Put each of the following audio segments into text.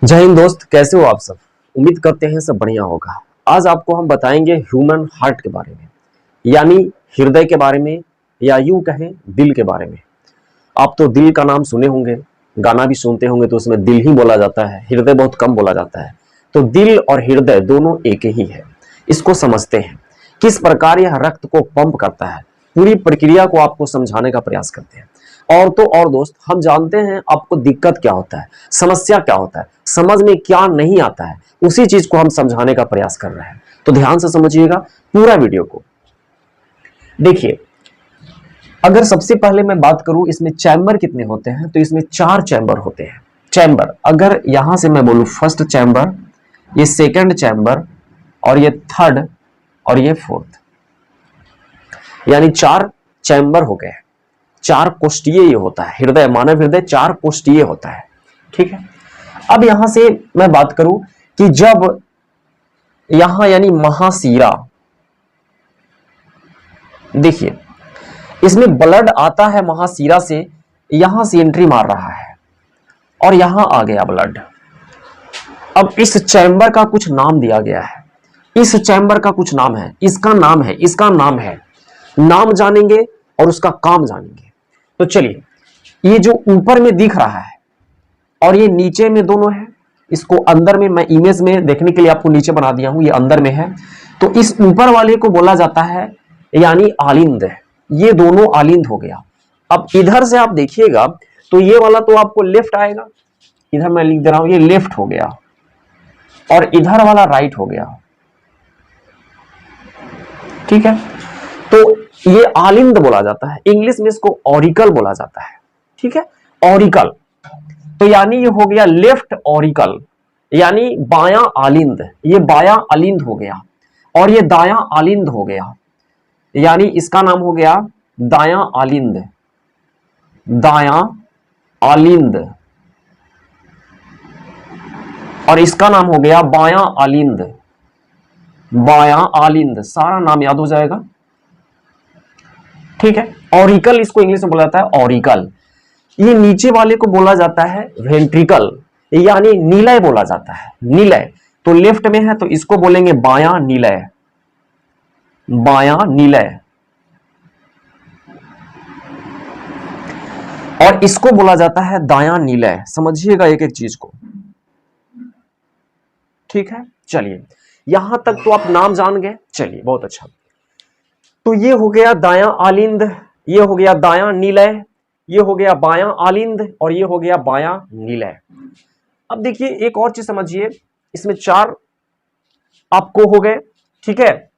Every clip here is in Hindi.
जय हिंद दोस्त, कैसे हो आप सब। उम्मीद करते हैं सब बढ़िया होगा। आज आपको हम बताएंगे ह्यूमन हार्ट के बारे में, यानी हृदय के बारे में, या यूं कहें दिल के बारे में। आप तो दिल का नाम सुने होंगे, गाना भी सुनते होंगे, तो उसमें दिल ही बोला जाता है, हृदय बहुत कम बोला जाता है। तो दिल और हृदय दोनों एक ही है। इसको समझते हैं, किस प्रकार यह रक्त को पंप करता है, पूरी प्रक्रिया को आपको समझाने का प्रयास करते हैं। और तो और दोस्त, हम जानते हैं आपको दिक्कत क्या होता है, समस्या क्या होता है, समझ में क्या नहीं आता है, उसी चीज को हम समझाने का प्रयास कर रहे हैं। तो ध्यान से समझिएगा पूरा वीडियो को। देखिए, अगर सबसे पहले मैं बात करूं इसमें चैम्बर कितने होते हैं, तो इसमें 4 चैम्बर होते हैं। चैम्बर, अगर यहां से मैं बोलूं फर्स्ट चैम्बर, ये सेकंड चैम्बर, और ये थर्ड, और ये फोर्थ, यानी 4 चैम्बर हो गए। 4 कोष्ठीय ये होता है हृदय, मानव हृदय 4 कोष्ठीय होता है। ठीक है। अब यहां से मैं बात करूं कि जब यहां यानी महाशिरा, देखिए इसमें ब्लड आता है महाशिरा से, यहां से एंट्री मार रहा है और यहां आ गया ब्लड। अब इस चैम्बर का कुछ नाम दिया गया है, इस चैम्बर का कुछ नाम है, इसका नाम है, इसका नाम है। नाम जानेंगे और उसका काम जानेंगे। तो चलिए, ये जो ऊपर में दिख रहा है और ये नीचे में दोनों है, इसको अंदर में मैं इमेज में देखने के लिए आपको नीचे बना दिया हूं, ये अंदर में है। तो इस ऊपर वाले को बोला जाता है यानी आलिंद। ये दोनों आलिंद हो गया। अब इधर से आप देखिएगा तो ये वाला तो आपको लेफ्ट आएगा, इधर मैं लिख दे रहा हूं ये लेफ्ट हो गया, और इधर वाला राइट हो गया। ठीक है। तो ये आलिंद बोला जाता है, इंग्लिश में इसको ऑरिकल बोला जाता है। ठीक है, ऑरिकल। तो यानी ये हो गया लेफ्ट ऑरिकल, यानी बायां आलिंद, ये बायां आलिंद हो गया, और ये दायां आलिंद हो गया, यानी इसका नाम हो गया दायां आलिंद, दायां आलिंद, और इसका नाम हो गया बायां आलिंद, बायां आलिंद। सारा नाम याद हो जाएगा। ठीक है। ऑरिकल इसको इंग्लिश में बोला जाता है, ऑरिकल। ये नीचे वाले को बोला जाता है वेंट्रिकल, यानी नीलय बोला जाता है, नीलय। तो लेफ्ट में है तो इसको बोलेंगे बायां नीलय, बायां नीलय। और इसको बोला जाता है दायां नीलय। समझिएगा एक एक चीज को। ठीक है, चलिए यहां तक तो आप नाम जान गए। चलिए, बहुत अच्छा। तो ये हो गया दायां आलिंद, ये हो गया दायां नीलय, ये हो गया बायां आलिंद, और ये हो गया बायां नीलय। अब देखिए एक और चीज समझिए, इसमें 4 आपको हो गए। ठीक है।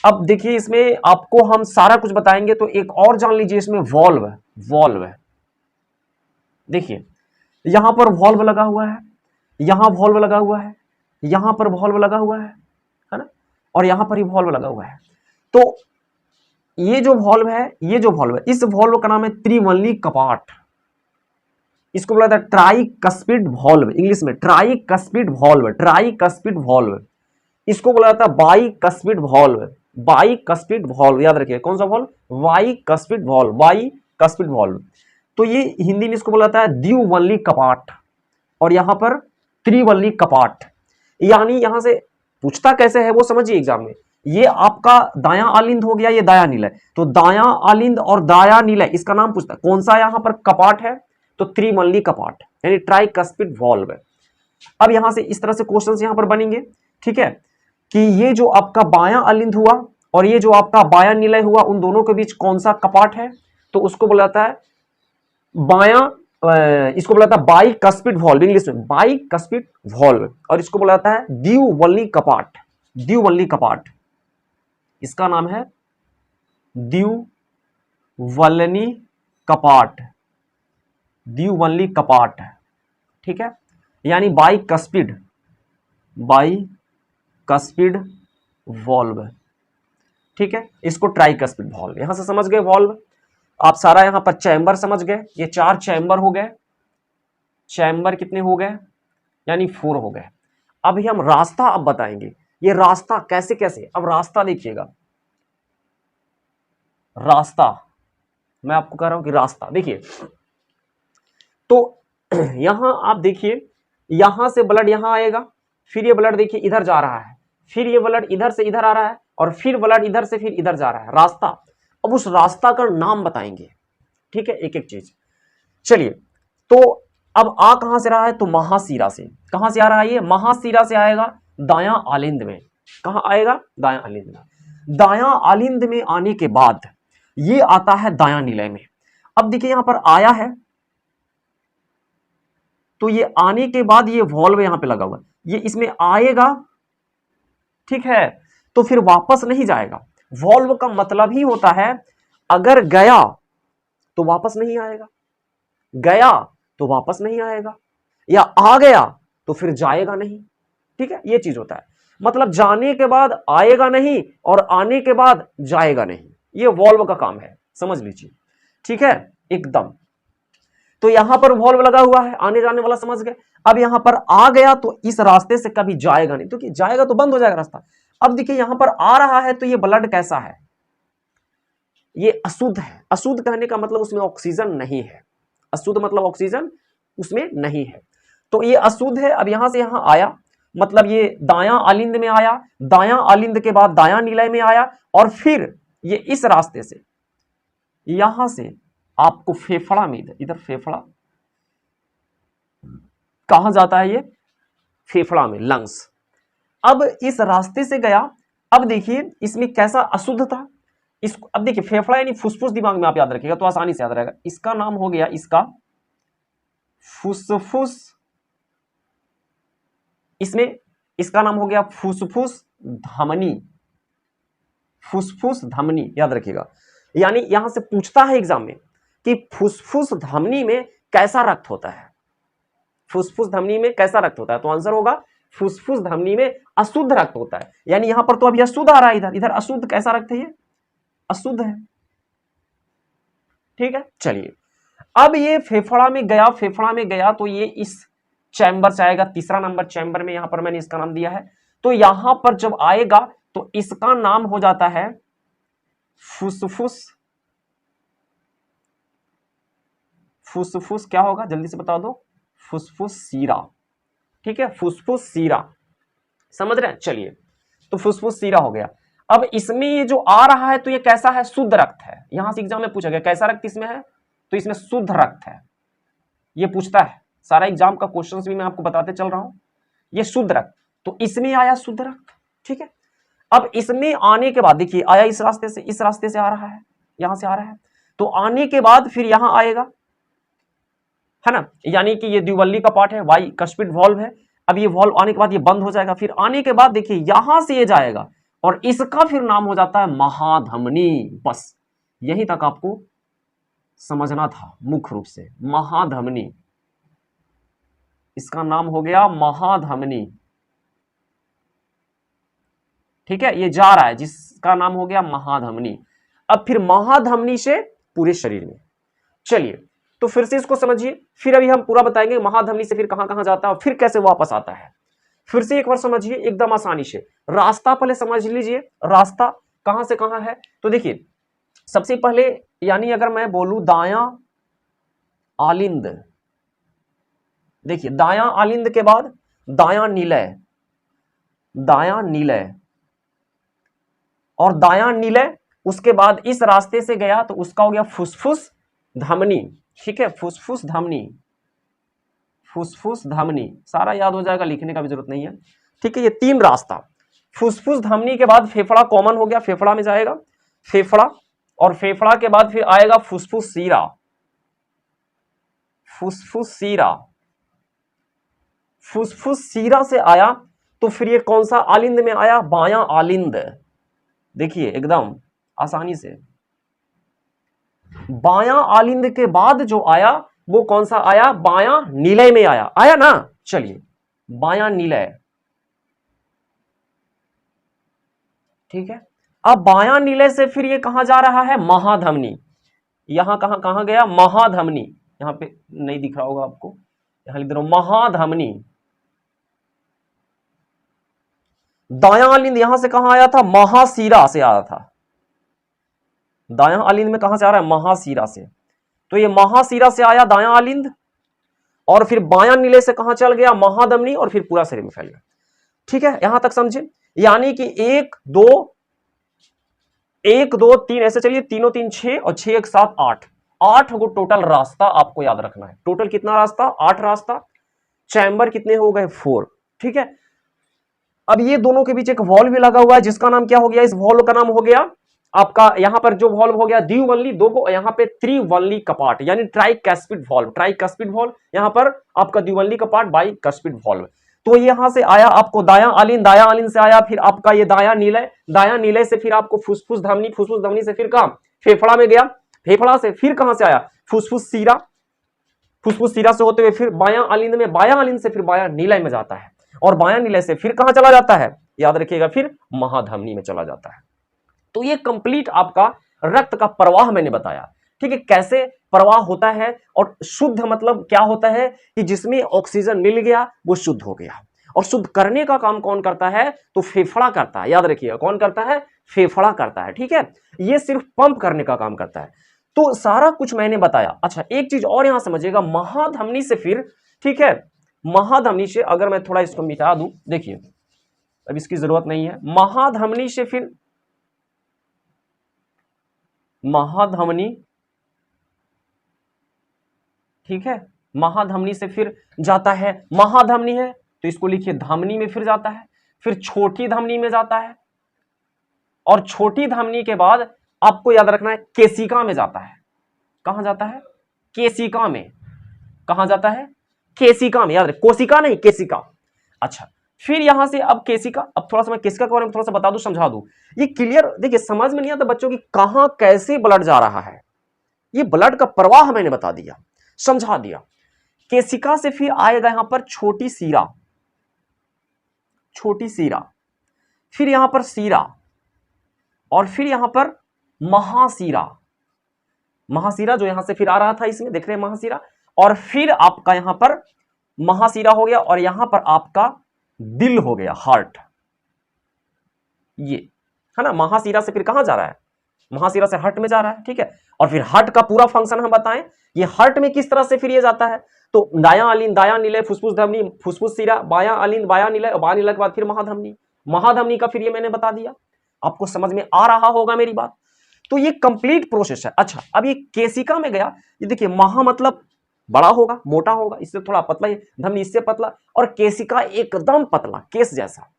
अब देखिए इसमें आपको हम सारा कुछ बताएंगे, तो एक और जान लीजिए इसमें वॉल्व, वॉल्व। देखिए यहां पर वॉल्व लगा हुआ है, यहां वॉल्व लगा हुआ है, यहां पर वॉल्व लगा हुआ है ना, और यहां पर ही वॉल्व लगा हुआ है। तो ये जो वॉल्व है, ये जो वॉल्व है, इस वॉल्व का नाम है त्रिवली कपाट। इसको बोला जाता है ट्राइकस्पिड वॉल्व, इंग्लिश में ट्राइकस्पिड वॉल्व, ट्राइकस्पिड वॉल्व। इसको बोला जाता है बाइकस्पिड वॉल्व, बाइकस्पिड वॉल्व। याद रखिए कौन सा valve, bicuspid valve, bicuspid valve. तो ये हिंदी में इसको बोला जाता है द्विवल्ली कपाट, और यहां पर त्रिवल्ली कपाट। यानी यहां से पूछता कैसे है वो समझिए एग्जाम में। ये आपका दायां आलिंद हो गया, ये दायां नीलय। तो दायां आलिंद और दायां नीलय, इसका नाम पूछता कौन सा यहां पर कपाट है, तो त्रिवल्ली कपाट, यानी ट्राइकस्पिड वॉल्व। अब यहां से इस तरह से क्वेश्चंस यहां पर बनेंगे। ठीक है, कि ये जो आपका बायां आलिंद हुआ और ये जो आपका बायां नीलय हुआ, उन दोनों के बीच कौन सा कपाट है, तो उसको बोला जाता है बायां, इसको बोला जाता है बाइकस्पिड वॉल्व, इंग्लिश में बाइकस्पिड वॉल्व। और इसको बोला जाता है द्विवल्ली कपाट, द्विवल्ली कपाट। इसका नाम है द्विवल्ली कपाट, द्विवल्ली कपाट। ठीक है, यानी बाइकस्पिड, बाइकस्पिड वॉल्व। ठीक है, इसको ट्राइकस्पिड वॉल्व। यहां से समझ गए वॉल्व। आप सारा यहां पर चैम्बर समझ गए, ये 4 चैम्बर हो गए। चैम्बर कितने हो गए, यानी 4 हो गए। अभी हम रास्ता अब बताएंगे, ये रास्ता कैसे कैसे। अब रास्ता देखिएगा, रास्ता मैं आपको कह रहा हूं कि रास्ता देखिए, तो यहां आप देखिए, यहां से ब्लड यहां आएगा, फिर ये ब्लड देखिए इधर जा रहा है, फिर ये ब्लड इधर से इधर आ रहा है, और फिर ब्लड इधर से फिर इधर जा रहा है, रास्ता। अब उस रास्ता का नाम बताएंगे, ठीक है, एक एक चीज। चलिए, तो अब आ कहां से रहा है, तो महाशिरा से। कहां से आ रहा है ये, महाशिरा से आएगा दायां आलिंद में। कहां आएगा, दायां आलिंद में। दायां आलिंद में आने के बाद ये आता है दायां निलय में। अब देखिए यहां पर आया है, तो ये आने के बाद ये वॉल्व यहां पे लगा हुआ है, ये इसमें आएगा, ठीक है, तो फिर वापस नहीं जाएगा। वॉल्व का मतलब ही होता है अगर गया तो वापस नहीं आएगा, गया तो वापस नहीं आएगा, या आ गया तो फिर जाएगा नहीं, ठीक है, ये चीज होता है। मतलब जाने के बाद आएगा नहीं और आने के बाद जाएगा नहीं, ये वॉल्व का काम है, समझ लीजिए, ठीक है, एकदम। तो यहां पर वॉल्व लगा हुआ है, आने जाने वाला, समझ गए। अब यहां पर आ गया तो इस रास्ते से कभी जाएगा नहीं, क्योंकि जाएगा तो बंद हो जाएगा रास्ता। अब देखिए यहां पर आ रहा है, तो ये ब्लड कैसा है, ये अशुद्ध है। अशुद्ध कहने का मतलब उसमें ऑक्सीजन नहीं है, अशुद्ध मतलब ऑक्सीजन उसमें नहीं है, तो ये अशुद्ध है। अब यहां से यहां आया, मतलब ये दायां आलिंद में आया, दायां आलिंद के बाद दायां निलय में आया, और फिर ये इस रास्ते से, यहां से आपको फेफड़ा में, इधर फेफड़ा कहां जाता है, ये फेफड़ा में, लंग्स। अब इस रास्ते से गया, अब देखिए इसमें कैसा अशुद्ध था, इसको अब देखिए फेफड़ा यानी फुसफुस, दिमाग में आप याद रखिएगा तो आसानी से याद रहेगा। इसका नाम हो गया, इसका फुसफुस, इसमें इसका नाम हो गया फुसफुस धमनी, फुसफुस धमनी, याद रखिएगा। यानी यहां से पूछता है एग्जाम में कि फुसफुस धमनी में कैसा रक्त होता है, फुसफुस धमनी में कैसा रक्त होता है, तो आंसर होगा फुसफुस धमनी में अशुद्ध रक्त होता है। यानी यहां पर तो अभी अशुद्ध आ रहा है, इधर इधर अशुद्ध, कैसा रक्त है ये, अशुद्ध है, ठीक है। चलिए, अब ये फेफड़ा में गया, फेफड़ा में गया तो ये इस चैम्बर से आएगा, तीसरा नंबर चैम्बर में, यहां पर मैंने इसका नाम दिया है। तो यहां पर जब आएगा तो इसका नाम हो जाता है फुसफुस, फुसफुस क्या होगा जल्दी से बता दो, फुसफुस सीरा, ठीक है, फुसफुस सीरा, समझ रहे हैं। चलिए, तो फुसफुस सीरा हो गया। अब इसमें ये जो आ रहा है तो ये कैसा है, शुद्ध रक्त है। यहां से एग्जाम में पूछा गया कैसा रक्त इसमें है, तो इसमें शुद्ध रक्त है, ये पूछता है। सारा एग्जाम का क्वेश्चंस भी मैं आपको बताते चल रहा हूं, ये शुद्ध रक्त, तो इसमें आया शुद्ध रक्त, ठीक है। अब इसमें आने के बाद देखिए आया इस रास्ते से, इस रास्ते से आ रहा है, यहां से आ रहा है, तो आने के बाद फिर यहां आएगा, है ना, यानी कि ये द्विवल्ली का पार्ट है, वाई कस्पिड वॉल्व है। अब ये वॉल्व आने के बाद ये बंद हो जाएगा, फिर आने के बाद देखिए यहां से ये जाएगा और इसका फिर नाम हो जाता है महाधमनी। बस यहीं तक आपको समझना था मुख्य रूप से, महाधमनी, इसका नाम हो गया महाधमनी, ठीक है, ये जा रहा है जिसका नाम हो गया महाधमनी। अब फिर महाधमनी से पूरे शरीर में। चलिए, तो फिर से इसको समझिए, फिर अभी हम पूरा बताएंगे महाधमनी से फिर कहां कहां जाता है और फिर कैसे वापस आता है। फिर से एक बार समझिए एकदम आसानी से, रास्ता पहले समझ लीजिए, रास्ता कहां से कहां है। तो देखिए सबसे पहले, यानी अगर मैं बोलूं दायां आलिंद, देखिए दायां आलिंद के बाद दायां निलय, दायां निलय, और दायां निलय, उसके बाद इस रास्ते से गया तो उसका हो गया फुसफुस धमनी, ठीक है, फुसफुस धमनी, फुसफुस धमनी, सारा याद हो जाएगा, लिखने का भी जरूरत नहीं है, ठीक है। ये तीन रास्ता, फुसफुस धमनी के बाद फेफड़ा कॉमन हो गया, फेफड़ा में जाएगा, फेफड़ा, और फेफड़ा के बाद फिर आएगा फुसफुस सीरा, फुसफुस सीरा, फुसफुस सीरा से आया तो फिर ये कौन सा आलिंद में आया, बायां आलिंद। देखिए एकदम आसानी से, बायां आलिंद के बाद जो आया वो कौन सा आया, बायां निलय में आया, आया ना। चलिए, बायां निलय, ठीक है। अब बायां निलय से फिर ये कहां जा रहा है, महाधमनी, यहां कहां कहां गया, महाधमनी, यहां पे नहीं दिख रहा होगा आपको, यहां लिख दे रहा हूं महाधमनी। दायां आलिंद यहां से कहां आया था, महाशिरा से आया था, दायां आलिंद में कहां से आ रहा है, महाशिरा से, तो ये महाशिरा से आया दायां आलिंद, और फिर बायां नीले से कहां चल गया, महाधमनी, और फिर पूरा शरीर में फैल गया। ठीक है, यहां तक समझे। यानी कि 1 2 3 ऐसे चलिए, तीनों 3 6 और 6 1 7 8, 8 गो टोटल रास्ता आपको याद रखना है। टोटल कितना रास्ता, 8 रास्ता। चैम्बर कितने हो गए, 4। ठीक है, अब ये दोनों के बीच एक वॉल्व भी लगा हुआ है, जिसका नाम क्या हो गया, इस वॉल्व का नाम हो गया आपका, यहां पर जो वॉल्व हो गया द्विवल्ली, दो, यहां पे त्रिवल्ली कपाट, यानी ट्राइकैस्पिड वॉल्व। ट्राइकैस्पिड वॉल्व यहां पर आपका द्विवल्ली कपाट, बाइकैस्पिड वॉल्व। तो यहां से आया आपको दायां आलिन, दायां आलिन से आया फिर आपका ये दायां नीलय, दायां नीलय से फिर आपको फुसफुस धमनी, फुसफुस धमनी से फिर कहां, फेफड़ा में गया, फेफड़ा से फिर कहां से आया, फुसफुस सीरा, फुसफुस सीरा से होते हुए फिर बायां आलिंद में, बायां आलिंद से फिर बायां नीलय में जाता है, और बायां नीलय से फिर कहां चला जाता है, याद रखिएगा, फिर महाधमनी में चला जाता है। तो ये कंप्लीट आपका रक्त का प्रवाह मैंने बताया। ठीक है, कैसे प्रवाह होता है, और शुद्ध मतलब क्या होता है कि जिसमें ऑक्सीजन मिल गया वो शुद्ध हो गया। और शुद्ध करने का काम कौन करता है, तो फेफड़ा करता है। याद रखिएगा, कौन करता है, फेफड़ा करता है। ठीक है, ये सिर्फ पंप करने का काम करता है। तो सारा कुछ मैंने बताया। अच्छा, एक चीज और यहां समझिएगा, महाधमनी से फिर, ठीक है, महाधमनी से अगर मैं थोड़ा इसको मिटा दूं, देखिए अब इसकी जरूरत नहीं है। महाधमनी से फिर, महाधमनी, ठीक है, महाधमनी से फिर जाता है, महाधमनी है तो इसको लिखिए धमनी में फिर जाता है, फिर छोटी धमनी में जाता है, और छोटी धमनी के बाद आपको याद रखना है केशिका में जाता है। कहां जाता है, केशिका में। कहां जाता है, केशिका में, याद रख, कोशिका नहीं, केशिका। अच्छा, फिर यहां से अब केशिका, अब थोड़ा सा मैं केशिका के बारे में थोड़ा सा बता दूं, समझा दूं। ये क्लियर, देखिए समझ में नहीं आता बच्चों की कहां कैसे ब्लड जा रहा है, ये ब्लड का प्रवाह मैंने बता दिया, समझा दिया। केशिका से फिर आएगा यहां पर छोटी सीरा, छोटी सीरा, फिर यहां पर सीरा, और फिर यहां पर महासीरा, महासीरा जो यहां से फिर आ रहा था, इसमें देख रहे हैं महासीरा, और फिर आपका यहां पर महासीरा हो गया, और यहां पर आपका दिल हो गया, हार्ट। ये है ना, महासीरा से फिर कहां जा रहा है, महासीरा से हार्ट में जा रहा है। ठीक है, और फिर हार्ट का पूरा फंक्शन हम बताएं, ये हार्ट में किस तरह से फिर ये जाता है, तो दायां अलिन, दायां नीलय, फुसफुस धमनी, फुसफुस सीरा, बायां अलिन, बायां नीलय, और बायां नीलय के बाद फिर महाधमनी। महाधमनी का फिर ये मैंने बता दिया, आपको समझ में आ रहा होगा मेरी बात। तो ये कंप्लीट प्रोसेस है। अच्छा, अब ये केशिका में गया, ये देखिए महा मतलब बड़ा होगा, मोटा होगा, इससे थोड़ा पतला, धमनी इससे पतला, और केशिका एकदम पतला, केस जैसा।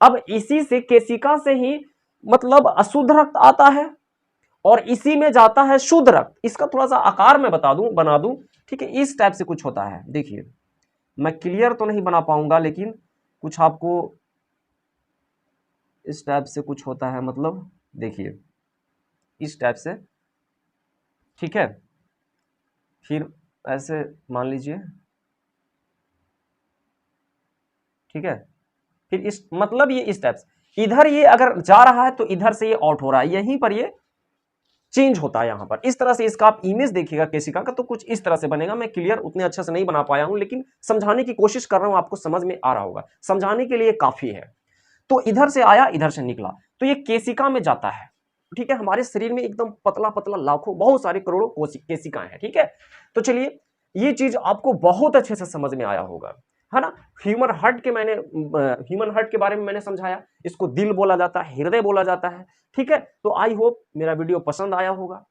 अब इसी से, केशिका से ही मतलब अशुद्ध रक्त आता है, और इसी में जाता है शुद्ध रक्त। इसका थोड़ा सा आकार मैं बता दूं, बना दूं। ठीक है, इस टाइप से कुछ होता है। देखिए मैं क्लियर तो नहीं बना पाऊंगा, लेकिन कुछ आपको इस टाइप से कुछ होता है, मतलब देखिए इस टाइप से। ठीक है, फिर ऐसे मान लीजिए, ठीक है, फिर इस मतलब ये इस टाइप से, इधर ये अगर जा रहा है तो इधर से ये आउट हो रहा है, यहीं पर ये चेंज होता है यहां पर। इस तरह से इसका आप इमेज देखिएगा केशिका का, तो कुछ इस तरह से बनेगा। मैं क्लियर उतने अच्छे से नहीं बना पाया हूं, लेकिन समझाने की कोशिश कर रहा हूं, आपको समझ में आ रहा होगा, समझाने के लिए काफी है। तो इधर से आया, इधर से निकला, तो ये केशिका में जाता है। ठीक है, हमारे शरीर में एकदम पतला पतला लाखों, बहुत सारे करोड़ों केशिकाएं हैं। ठीक है, तो चलिए ये चीज आपको बहुत अच्छे से समझ में आया होगा, है ना। ह्यूमन हार्ट के बारे में मैंने समझाया, इसको दिल बोला जाता है, हृदय बोला जाता है। ठीक है, तो आई होप मेरा वीडियो पसंद आया होगा,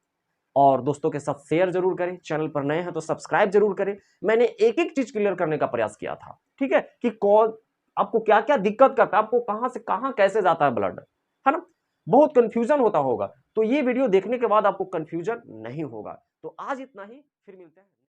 और दोस्तों के साथ शेयर जरूर करें। चैनल पर नए हैं तो सब्सक्राइब जरूर करें। मैंने एक एक चीज क्लियर करने का प्रयास किया था। ठीक है, कि कौन आपको क्या क्या दिक्कत करता है, आपको कहां से कहां कैसे जाता है ब्लड, है ना। बहुत कंफ्यूजन होता होगा, तो ये वीडियो देखने के बाद आपको कंफ्यूजन नहीं होगा। तो आज इतना ही, फिर मिलते हैं।